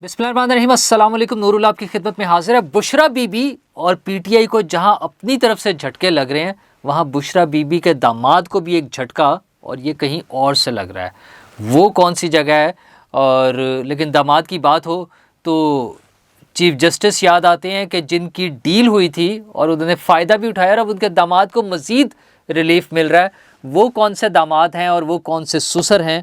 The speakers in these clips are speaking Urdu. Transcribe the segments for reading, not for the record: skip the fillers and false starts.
بسم اللہ الرحمن الرحیم، السلام علیکم، نور اللہ آپ کی خدمت میں حاضر ہے۔ بشرا بی بی اور پی ٹی آئی کو جہاں اپنی طرف سے جھٹکے لگ رہے ہیں، وہاں بشرا بی بی کے داماد کو بھی ایک جھٹکا اور یہ کہیں اور سے لگ رہا ہے۔ وہ کون سی جگہ ہے؟ اور لیکن داماد کی بات ہو تو چیف جسٹس یاد آتے ہیں کہ جن کی ڈیل ہوئی تھی اور انہوں نے فائدہ بھی اٹھایا اور اب ان کے داماد کو مزید ریلیف مل رہا ہے۔ وہ کون سے داماد ہیں اور وہ کون سے سسر ہیں،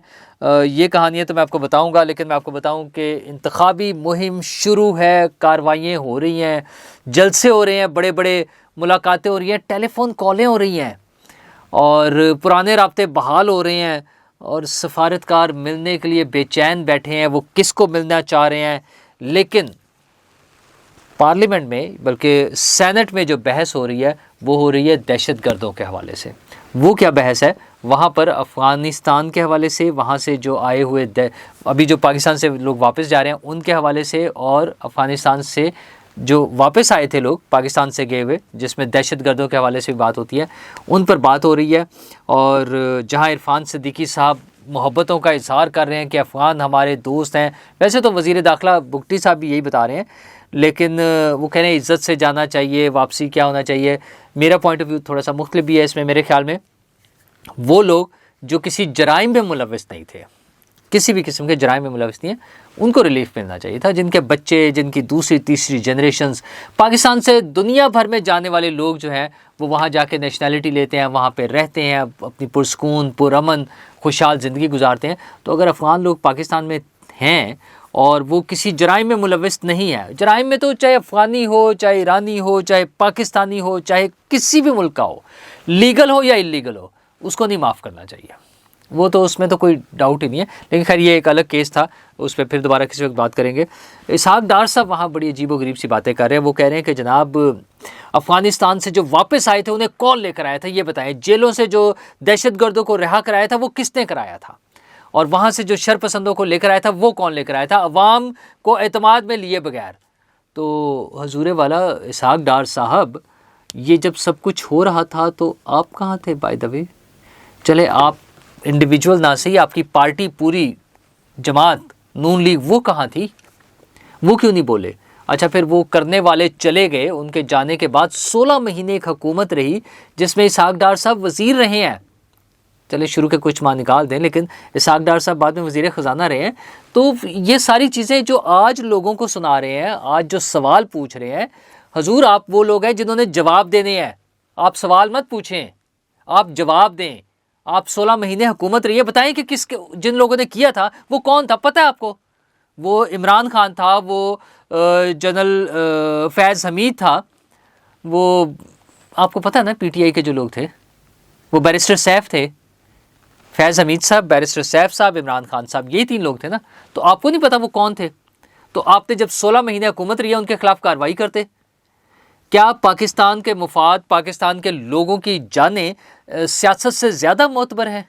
یہ کہانی ہے تو میں آپ کو بتاؤں گا۔ لیکن میں آپ کو بتاؤں کہ انتخابی مہم شروع ہے، کاروائیاں ہو رہی ہیں، جلسے ہو رہے ہیں، بڑے بڑے ملاقاتیں ہو رہی ہیں، ٹیلی فون کالیں ہو رہی ہیں اور پرانے رابطے بحال ہو رہے ہیں اور سفارتکار ملنے کے لیے بے چین بیٹھے ہیں، وہ کس کو ملنا چاہ رہے ہیں۔ لیکن پارلیمنٹ میں بلکہ سینٹ میں جو بحث ہو رہی ہے وہ ہو رہی ہے دہشت گردوں کے حوالے سے۔ وہ کیا بحث ہے؟ وہاں پر افغانستان کے حوالے سے، وہاں سے جو آئے ہوئے ابھی جو پاکستان سے لوگ واپس جا رہے ہیں ان کے حوالے سے، اور افغانستان سے جو واپس آئے تھے لوگ پاکستان سے گئے ہوئے، جس میں دہشت گردوں کے حوالے سے بھی بات ہوتی ہے، ان پر بات ہو رہی ہے۔ اور جہاں عرفان صدیقی صاحب محبتوں کا اظہار کر رہے ہیں کہ افغان ہمارے دوست ہیں، ویسے تو وزیر داخلہ بگٹی صاحب بھی یہی بتا رہے ہیں، لیکن وہ کہہ رہے ہیں عزت سے جانا چاہیے، واپسی کیا ہونا چاہیے۔ میرا پوائنٹ آف ویو تھوڑا سا مختلف بھی ہے اس میں۔ میرے خیال میں وہ لوگ جو کسی جرائم میں ملوث نہیں تھے، کسی بھی قسم کے جرائم میں ملوث نہیں ہیں، ان کو ریلیف ملنا چاہیے تھا۔ جن کے بچے، جن کی دوسری تیسری جنریشنز پاکستان سے دنیا بھر میں جانے والے لوگ جو ہیں وہ وہاں جا کے نیشنلٹی لیتے ہیں، وہاں پہ رہتے ہیں، اپنی پرسکون پرامن خوشحال زندگی گزارتے ہیں۔ تو اگر افغان لوگ پاکستان میں ہیں اور وہ کسی جرائم میں ملوث نہیں ہے، جرائم میں تو چاہے افغانی ہو، چاہے ایرانی ہو، چاہے پاکستانی ہو، چاہے کسی بھی ملک کا ہو، لیگل ہو یا اللیگل ہو، اس کو نہیں معاف کرنا چاہیے۔ وہ تو اس میں تو کوئی ڈاؤٹ ہی نہیں ہے۔ لیکن خیر یہ ایک الگ کیس تھا، اس پہ پھر دوبارہ کسی وقت بات کریں گے۔ اسحاق ڈار صاحب وہاں بڑی عجیب و غریب سی باتیں کر رہے ہیں۔ وہ کہہ رہے ہیں کہ جناب افغانستان سے جو واپس آئے تھے انہیں کون لے کر آیا تھا، یہ بتائیں۔ جیلوں سے جو دہشت گردوں کو رہا کرایا تھا وہ کس نے کرایا تھا، اور وہاں سے جو شر پسندوں کو لے کر آیا تھا وہ کون لے کر آیا تھا، عوام کو اعتماد میں لیے بغیر۔ تو حضور والا اسحاق ڈار صاحب، یہ جب سب کچھ ہو رہا تھا تو آپ کہاں تھے؟ بائی دا وے چلے آپ انڈیویجول نہ صحیح، آپ کی پارٹی پوری جماعت نون لیگ وہ کہاں تھی؟ وہ کیوں نہیں بولے؟ اچھا پھر وہ کرنے والے چلے گئے، ان کے جانے کے بعد 16 مہینے ایک حکومت رہی جس میں اسحاق ڈار صاحب وزیر رہے ہیں۔ چلے شروع کے کچھ ماہ نکال دیں، لیکن اسحاق ڈار صاحب بعد میں وزیر خزانہ رہے ہیں۔ تو یہ ساری چیزیں جو آج لوگوں کو سنا رہے ہیں، آج جو سوال پوچھ رہے ہیں، حضور آپ وہ لوگ ہیں جنہوں نے جواب دینے ہیں۔ آپ سوال مت پوچھیں، آپ جواب دیں۔ آپ 16 مہینے حکومت رہی ہے، بتائیں کہ جن لوگوں نے کیا تھا وہ کون تھا؟ پتہ ہے آپ کو؟ وہ عمران خان تھا، وہ جنرل فیض حمید تھا، وہ آپ کو پتہ ہے نا پی ٹی آئی کے جو لوگ تھے، وہ بیرسٹر سیف تھے، فیض حمید صاحب، بیرسٹر سیف صاحب، عمران خان صاحب، یہی 3 لوگ تھے نا۔ تو آپ کو نہیں پتا وہ کون تھے؟ تو آپ نے جب 16 مہینے حکومت رہی ہے ان کے خلاف کارروائی کرتے؟ کیا پاکستان کے مفاد، پاکستان کے لوگوں کی جانیں سیاست سے زیادہ معتبر ہیں؟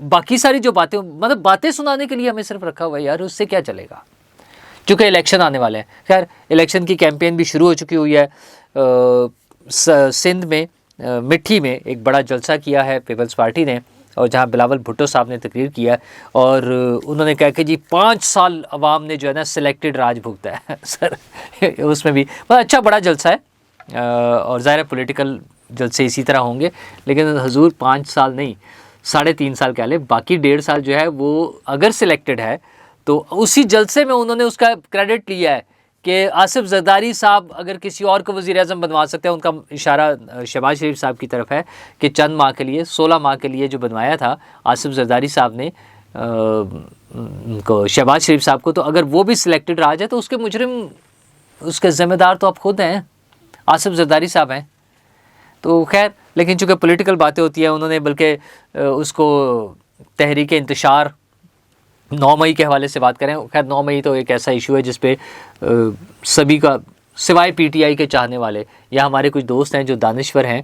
باقی ساری جو باتیں، مطلب باتیں سنانے کے لیے ہمیں صرف رکھا ہوا ہے یار، اس سے کیا چلے گا؟ چونکہ الیکشن آنے والے ہیں۔ خیر الیکشن کی کیمپین بھی شروع ہو چکی ہوئی ہے۔ سندھ میں مٹھی میں ایک بڑا جلسہ کیا ہے پیپلز پارٹی نے، اور جہاں بلاول بھٹو صاحب نے تقریر کیا اور انہوں نے کہا کہ جی 5 سال عوام نے جو ہے نا سلیکٹڈ راج بھگتا ہے۔ سر اس میں بھی بہت اچھا بڑا جلسہ ہے، اور ظاہر ہے پولیٹیکل جلسے اسی طرح ہوں گے، لیکن حضور 5 سال نہیں، 3.5 سال کہہ لیں، باقی 1.5 سال جو ہے وہ اگر سلیکٹڈ ہے تو اسی جلسے میں انہوں نے اس کا کریڈٹ لیا ہے کہ آصف زرداری صاحب اگر کسی اور کو وزیر اعظم بنوا سکتے ہیں۔ ان کا اشارہ شہباز شریف صاحب کی طرف ہے کہ چند ماہ کے لیے، 16 ماہ کے لیے جو بنوایا تھا آصف زرداری صاحب نے کو شہباز شریف صاحب کو، تو اگر وہ بھی سلیکٹڈ رہا جائے تو اس کے مجرم، اس کے ذمہ دار تو آپ خود ہیں، آصف زرداری صاحب ہیں۔ تو خیر لیکن چونکہ پولیٹیکل باتیں ہوتی ہیں، انہوں نے بلکہ اس کو تحریک انتشار 9 مئی کے حوالے سے بات کریں۔ خیر 9 مئی تو ایک ایسا ایشو ہے جس پہ سبھی کا، سوائے پی ٹی آئی کے چاہنے والے یا ہمارے کچھ دوست ہیں جو دانشور ہیں،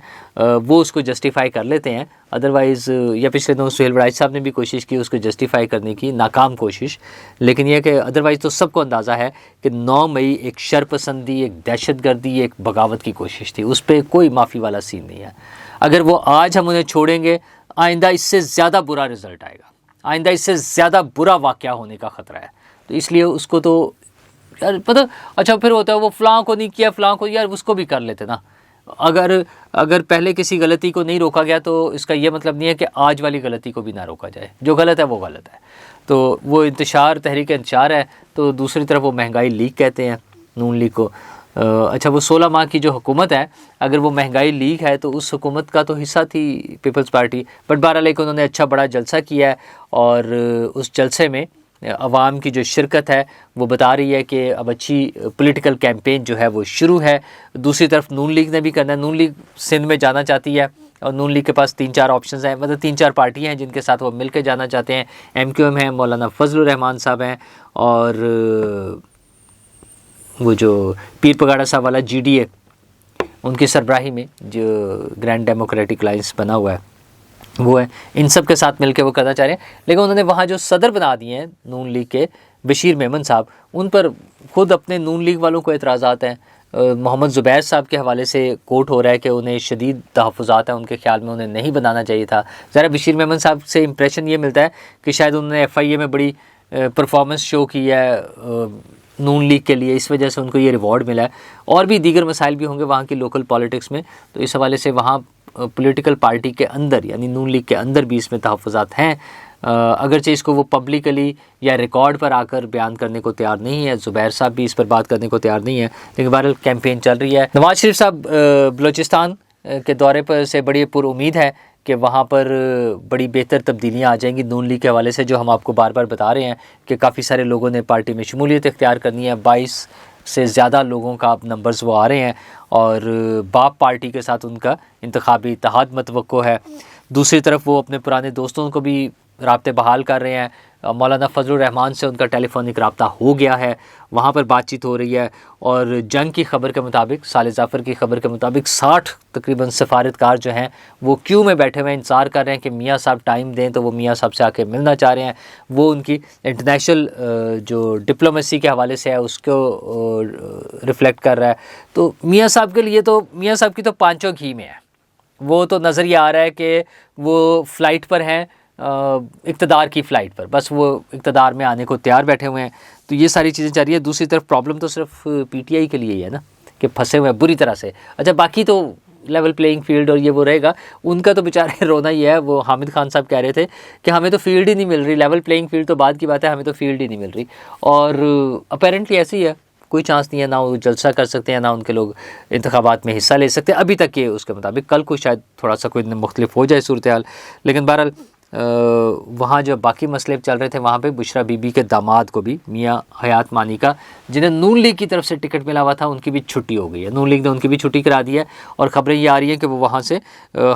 وہ اس کو جسٹیفائی کر لیتے ہیں۔ ادروائز یا پچھلے دنوں سہیل وڑائی صاحب نے بھی کوشش کی اس کو جسٹیفائی کرنے کی، ناکام کوشش، لیکن یہ کہ ادروائز تو سب کو اندازہ ہے کہ 9 مئی ایک شر پسندی، ایک دہشت گردی، ایک بغاوت کی کوشش تھی، اس پہ کوئی معافی والا سین نہیں ہے۔ اگر وہ آج ہم انہیں چھوڑیں گے، آئندہ اس سے زیادہ برا رزلٹ آئے گا، آئندہ اس سے زیادہ برا واقعہ ہونے کا خطرہ ہے۔ تو اس لیے اس کو تو یار پتہ اچھا پھر ہوتا ہے وہ فلاں کو نہیں کیا فلاں کو، یار اس کو بھی کر لیتے نا. اگر پہلے کسی غلطی کو نہیں روکا گیا تو اس کا یہ مطلب نہیں ہے کہ آج والی غلطی کو بھی نہ روکا جائے. جو غلط ہے وہ غلط ہے. تو وہ انتشار، تحریک انتشار ہے. تو دوسری طرف وہ مہنگائی لیگ کہتے ہیں نون لیگ کو. اچھا وہ 16 ماہ کی جو حکومت ہے، اگر وہ مہنگائی لیگ ہے تو اس حکومت کا تو حصہ تھی پیپلز پارٹی. بٹ بہرحال انہوں نے اچھا بڑا جلسہ کیا ہے، اور اس جلسے میں عوام کی جو شرکت ہے وہ بتا رہی ہے کہ اب اچھی پولیٹیکل کیمپین جو ہے وہ شروع ہے. دوسری طرف نون لیگ نے بھی کرنا ہے. نون لیگ سندھ میں جانا چاہتی ہے، اور نون لیگ کے پاس 3-4 آپشنز ہیں، مطلب 3-4 پارٹیاں ہیں جن کے ساتھ وہ مل کے جانا چاہتے ہیں. MQM ہے، مولانا فضل الرحمان صاحب ہیں، اور وہ جو پیر پگاڑا صاحب والا GDA ان کی سربراہی میں جو گرینڈ ڈیموکریٹک الائنس بنا ہوا ہے وہ ہے. ان سب کے ساتھ مل کے وہ کرنا چاہ رہے ہیں. لیکن انہوں نے وہاں جو صدر بنا دیے ہیں نون لیگ کے، بشیر میمن صاحب، ان پر خود اپنے نون لیگ والوں کو اعتراضات ہیں. محمد زبیر صاحب کے حوالے سے کوٹ ہو رہا ہے کہ انہیں شدید تحفظات ہیں، ان کے خیال میں انہیں نہیں بنانا چاہیے تھا. ذرا بشیر میمن صاحب سے امپریشن یہ ملتا ہے کہ شاید انہوں نے FIA میں بڑی پرفارمنس شو کی ہے نون لیگ کے لیے، اس وجہ سے ان کو یہ ریوارڈ ملا ہے. اور بھی دیگر مسائل بھی ہوں گے وہاں کی لوکل پالیٹکس میں. تو اس حوالے سے وہاں پولیٹیکل پارٹی کے اندر یعنی نون لیگ کے اندر بھی اس میں تحفظات ہیں، اگرچہ اس کو وہ پبلکلی یا ریکارڈ پر آ کر بیان کرنے کو تیار نہیں ہے. زبیر صاحب بھی اس پر بات کرنے کو تیار نہیں ہے، لیکن بہرحال کیمپین چل رہی ہے. نواز شریف صاحب بلوچستان کے دورے پر سے بڑی پر امید ہے کہ وہاں پر بڑی بہتر تبدیلیاں آ جائیں گی نون لیگ کے حوالے سے، جو ہم آپ کو بار بار بتا رہے ہیں کہ کافی سارے لوگوں نے پارٹی میں شمولیت اختیار کرنی ہے. 22 سے زیادہ لوگوں کا اب نمبرز وہ آ رہے ہیں، اور باپ پارٹی کے ساتھ ان کا انتخابی اتحاد متوقع ہے. دوسری طرف وہ اپنے پرانے دوستوں کو بھی رابطے بحال کر رہے ہیں. مولانا فضل الرحمان سے ان کا ٹیلی فونک رابطہ ہو گیا ہے، وہاں پر بات چیت ہو رہی ہے. اور جنگ کی خبر کے مطابق، صالح ظفر کی خبر کے مطابق 60 تقریباً سفارتکار جو ہیں وہ کیو میں بیٹھے ہوئے انتظار کر رہے ہیں کہ میاں صاحب ٹائم دیں. تو وہ میاں صاحب سے آ کے ملنا چاہ رہے ہیں. وہ ان کی انٹرنیشنل جو ڈپلومیسی کے حوالے سے ہے اس کو ریفلیکٹ کر رہا ہے. تو میاں صاحب کے لیے تو میاں صاحب کی تو پانچوں گھی میں ہے. وہ تو نظر یہ آ رہا ہے کہ وہ فلائٹ پر ہیں، اقتدار کی فلائٹ پر، بس وہ اقتدار میں آنے کو تیار بیٹھے ہوئے ہیں. تو یہ ساری چیزیں چل رہی ہے. دوسری طرف پرابلم تو صرف PTI کے لیے ہی ہے نا کہ پھنسے ہوئے ہیں بری طرح سے. اچھا باقی تو لیول پلینگ فیلڈ اور یہ وہ رہے گا. ان کا تو بیچارے رونا ہی ہے. وہ حامد خان صاحب کہہ رہے تھے کہ ہمیں تو فیلڈ ہی نہیں مل رہی. لیول پلینگ فیلڈ تو بعد کی بات ہے، ہمیں تو فیلڈ ہی نہیں مل رہی. اور اپیرنٹلی ایسے ہی ہے، کوئی چانس نہیں ہے. نہ وہ جلسہ کر سکتے ہیں، نہ ان کے لوگ انتخابات میں حصہ لے سکتے ہیں ابھی تک. یہ اس کے مطابق کل کو شاید تھوڑا سا کوئی مختلف ہو جائے صورتحال. لیکن بہرحال وہاں جو باقی مسئلے چل رہے تھے وہاں پہ بشرا بی بی کے داماد کو بھی، میاں حیات مانی کا، جنہیں نون لیگ کی طرف سے ٹکٹ ملا ہوا تھا، ان کی بھی چھٹی ہو گئی ہے. نون لیگ نے ان کی بھی چھٹی کرا دی ہے. اور خبریں یہ آ رہی ہیں کہ وہ وہاں سے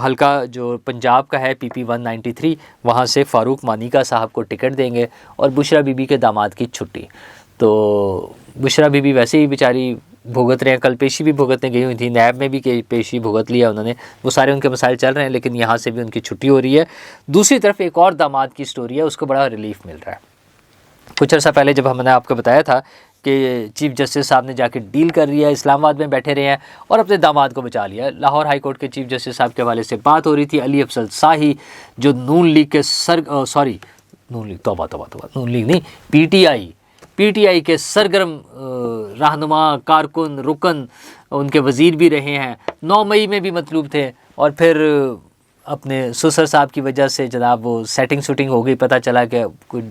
حلقہ جو پنجاب کا ہے PP 193 وہاں سے فاروق مانیکا صاحب کو ٹکٹ دیں گے، اور بشرا بی بی کے داماد کی چھٹی. تو بشرا بی بی ویسے ہی بیچاری بھگت رہے ہیں. کل پیشی بھی بھگتنے گئی ہوئی تھی، نیب میں بھی کہ پیشی بھگت لیا انہوں نے. وہ سارے ان کے مسائل چل رہے ہیں، لیکن یہاں سے بھی ان کی چھٹی ہو رہی ہے. دوسری طرف ایک اور داماد کی سٹوری ہے، اس کو بڑا ریلیف مل رہا ہے. کچھ عرصہ پہلے جب ہم نے آپ کو بتایا تھا کہ چیف جسٹس صاحب نے جا کے ڈیل کر لیا، اسلام آباد میں بیٹھے رہے ہیں اور اپنے داماد کو بچا لیا. لاہور ہائی کورٹ کے چیف جسٹس صاحب کے حوالے سے بات ہو رہی تھی. علی افضل شاہی جو نون لیگ کے نون لیگ نہیں PTI کے سرگرم رہنما، کارکن، رکن، ان کے وزیر بھی رہے ہیں، 9 مئی میں بھی مطلوب تھے. اور پھر اپنے سسر صاحب کی وجہ سے جناب وہ سیٹنگ ہو گئی، پتہ چلا کہ کوئی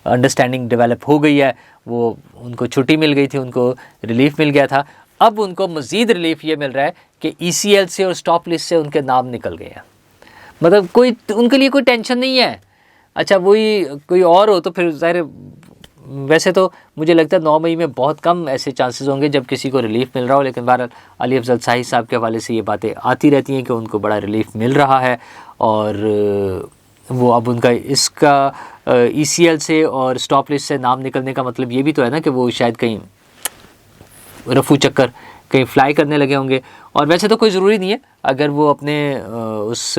انڈرسٹینڈنگ ڈیولپ ہو گئی ہے. وہ ان کو چھٹی مل گئی تھی، ان کو ریلیف مل گیا تھا. اب ان کو مزید ریلیف یہ مل رہا ہے کہ ECL سے اور اسٹاپ لسٹ سے ان کے نام نکل گئے ہیں. مطلب کوئی ان کے لیے کوئی ٹینشن نہیں ہے. اچھا وہی کوئی اور ہو تو پھر ظاہر، ویسے تو مجھے لگتا ہے 9 مئی میں بہت کم ایسے چانسز ہوں گے جب کسی کو ریلیف مل رہا ہو. لیکن بہرحال علی افضل شاہی صاحب کے حوالے سے یہ باتیں آتی رہتی ہیں کہ ان کو بڑا ریلیف مل رہا ہے. اور وہ اب ان کا اس کا ECL سے اور اسٹاپ لسٹ سے نام نکلنے کا مطلب یہ بھی تو ہے نا کہ وہ شاید کہیں رفو چکر کہیں فلائی کرنے لگے ہوں گے. اور ویسے تو کوئی ضروری نہیں ہے، اگر وہ اپنے اس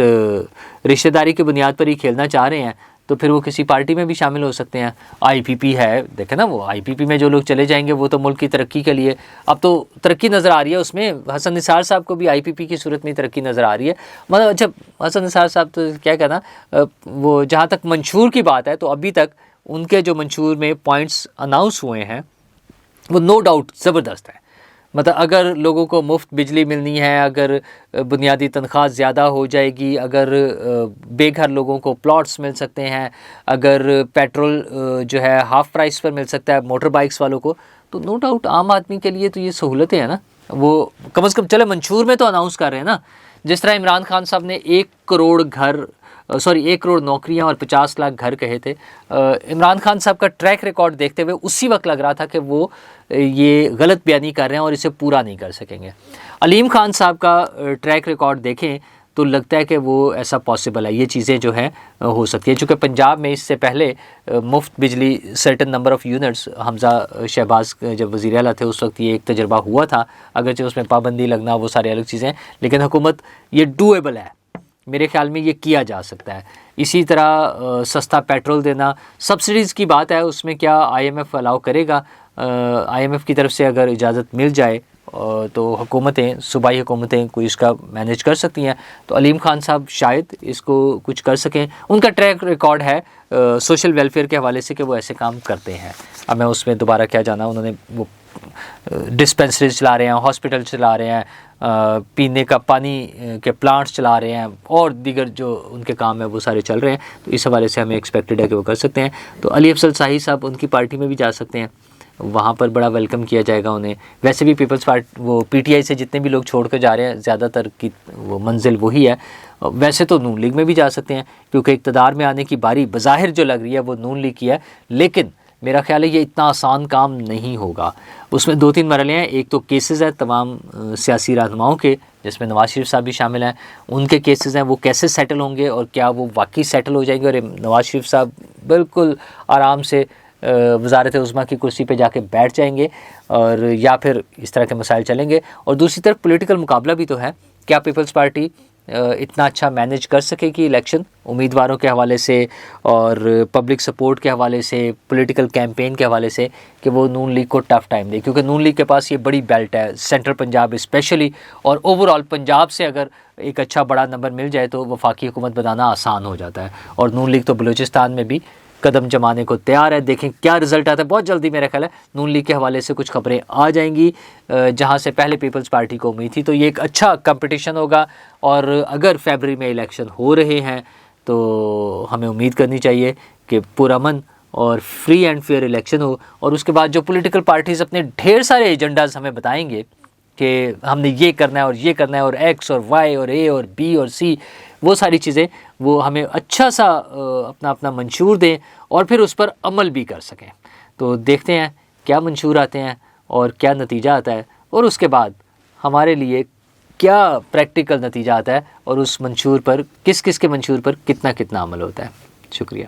رشتہ داری کی بنیاد پر ہی کھیلنا چاہ رہے ہیں تو پھر وہ کسی پارٹی میں بھی شامل ہو سکتے ہیں. IPP ہے، دیکھیں نا، وہ IPP میں جو لوگ چلے جائیں گے وہ تو ملک کی ترقی کے لیے، اب تو ترقی نظر آ رہی ہے اس میں. حسن نثار صاحب کو بھی IPP کی صورت میں ترقی نظر آ رہی ہے. مطلب اچھا حسن نثار صاحب تو کیا کہنا، وہ جہاں تک منشور کی بات ہے تو ابھی تک ان کے جو منشور میں پوائنٹس اناؤنس ہوئے ہیں وہ نو ڈاؤٹ زبردست ہے. مطلب اگر لوگوں کو مفت بجلی ملنی ہے، اگر بنیادی تنخواہ زیادہ ہو جائے گی، اگر بے گھر لوگوں کو پلاٹس مل سکتے ہیں، اگر پیٹرول جو ہے ہاف پرائس پر مل سکتا ہے موٹر بائکس والوں کو، تو نو ڈاؤٹ عام آدمی کے لیے تو یہ سہولتیں ہیں نا. وہ کم از کم چلے منشور میں تو اناؤنس کر رہے ہیں نا. جس طرح عمران خان صاحب نے 1 کروڑ نوکریاں اور 50 لاکھ گھر کہے تھے. عمران خان صاحب کا ٹریک ریکارڈ دیکھتے ہوئے اسی وقت لگ رہا تھا کہ وہ یہ غلط بیانی کر رہے ہیں اور اسے پورا نہیں کر سکیں گے. علیم خان صاحب کا ٹریک ریکارڈ دیکھیں تو لگتا ہے کہ وہ ایسا پاسبل ہے، یہ چیزیں جو ہیں ہو سکتی ہیں. چونکہ پنجاب میں اس سے پہلے مفت بجلی سرٹن نمبر آف یونٹس، حمزہ شہباز جب وزیر اعلیٰ تھے اس وقت یہ ایک تجربہ ہوا تھا، اگرچہ اس میں پابندی لگنا وہ سارے الگ چیزیں، لیکن حکومت یہ ڈویبل ہے، میرے خیال میں یہ کیا جا سکتا ہے. اسی طرح سستا پیٹرول دینا، سبسڈیز کی بات ہے، اس میں کیا IMF الاؤ کرے گا؟ IMF کی طرف سے اگر اجازت مل جائے تو حکومتیں، صوبائی حکومتیں کوئی اس کا مینیج کر سکتی ہیں. تو علیم خان صاحب شاید اس کو کچھ کر سکیں. ان کا ٹریک ریکارڈ ہے سوشل ویلفیئر کے حوالے سے کہ وہ ایسے کام کرتے ہیں. اب میں اس میں دوبارہ کیا جانا، انہوں نے وہ ڈسپینسریز چلا رہے ہیں، ہاسپٹل چلا رہے ہیں، پینے کا پانی کے پلانٹس چلا رہے ہیں، اور دیگر جو ان کے کام ہیں وہ سارے چل رہے ہیں. تو اس حوالے سے ہمیں ایکسپیکٹڈ ہے کہ وہ کر سکتے ہیں. تو علی افضل صاحب صاحب ان کی پارٹی میں بھی جا سکتے ہیں، وہاں پر بڑا ویلکم کیا جائے گا انہیں. ویسے بھی پیپلز پارٹی وہ PTI سے جتنے بھی لوگ چھوڑ کر جا رہے ہیں زیادہ تر کی وہ منزل وہی ہے. ویسے تو نون لیگ میں بھی جا سکتے ہیں کیونکہ اقتدار میں آنے کی باری بظاہر جو لگ رہی ہے وہ نون لیگ کی ہے، لیکن میرا خیال ہے یہ اتنا آسان کام نہیں ہوگا. اس میں 2-3 مرحلے ہیں. ایک تو کیسز ہیں تمام سیاسی رہنماؤں کے، جس میں نواز شریف صاحب بھی شامل ہیں، ان کے کیسز ہیں، وہ کیسے سیٹل ہوں گے اور کیا وہ واقعی سیٹل ہو جائیں گے اور نواز شریف صاحب بالکل آرام سے وزارت عظمیٰ کی کرسی پہ جا کے بیٹھ جائیں گے، اور یا پھر اس طرح کے مسائل چلیں گے. اور دوسری طرف پولیٹیکل مقابلہ بھی تو ہے، کیا پیپلز پارٹی اتنا اچھا مینیج کر سکے کہ الیکشن امیدواروں کے حوالے سے اور پبلک سپورٹ کے حوالے سے، پولیٹیکل کیمپین کے حوالے سے، کہ وہ نون لیگ کو ٹف ٹائم دے. کیونکہ نون لیگ کے پاس یہ بڑی بیلٹ ہے، سینٹرل پنجاب اسپیشلی، اور اوور آل پنجاب سے اگر ایک اچھا بڑا نمبر مل جائے تو وفاقی حکومت بنانا آسان ہو جاتا ہے. اور نون لیگ تو بلوچستان میں بھی قدم جمانے کو تیار ہے. دیکھیں کیا رزلٹ آتا ہے. بہت جلدی میرا خیال ہے نون لیگ کے حوالے سے کچھ خبریں آ جائیں گی جہاں سے پہلے پیپلز پارٹی کو امید تھی. تو یہ ایک اچھا کمپٹیشن ہوگا، اور اگر فیبرری میں الیکشن ہو رہے ہیں تو ہمیں امید کرنی چاہیے کہ پرامن اور فری اینڈ فیئر الیکشن ہو. اور اس کے بعد جو پولیٹیکل پارٹیز اپنے ڈھیر سارے ایجنڈاز ہمیں بتائیں گے کہ ہم نے یہ کرنا ہے اور یہ کرنا ہے اور X اور Y اور A اور B اور C، وہ ساری چیزیں وہ ہمیں اچھا سا اپنا منشور دیں اور پھر اس پر عمل بھی کر سکیں. تو دیکھتے ہیں کیا منشور آتے ہیں اور کیا نتیجہ آتا ہے، اور اس کے بعد ہمارے لیے کیا پریکٹیکل نتیجہ آتا ہے، اور اس منشور پر کس کے منشور پر کتنا عمل ہوتا ہے. شکریہ.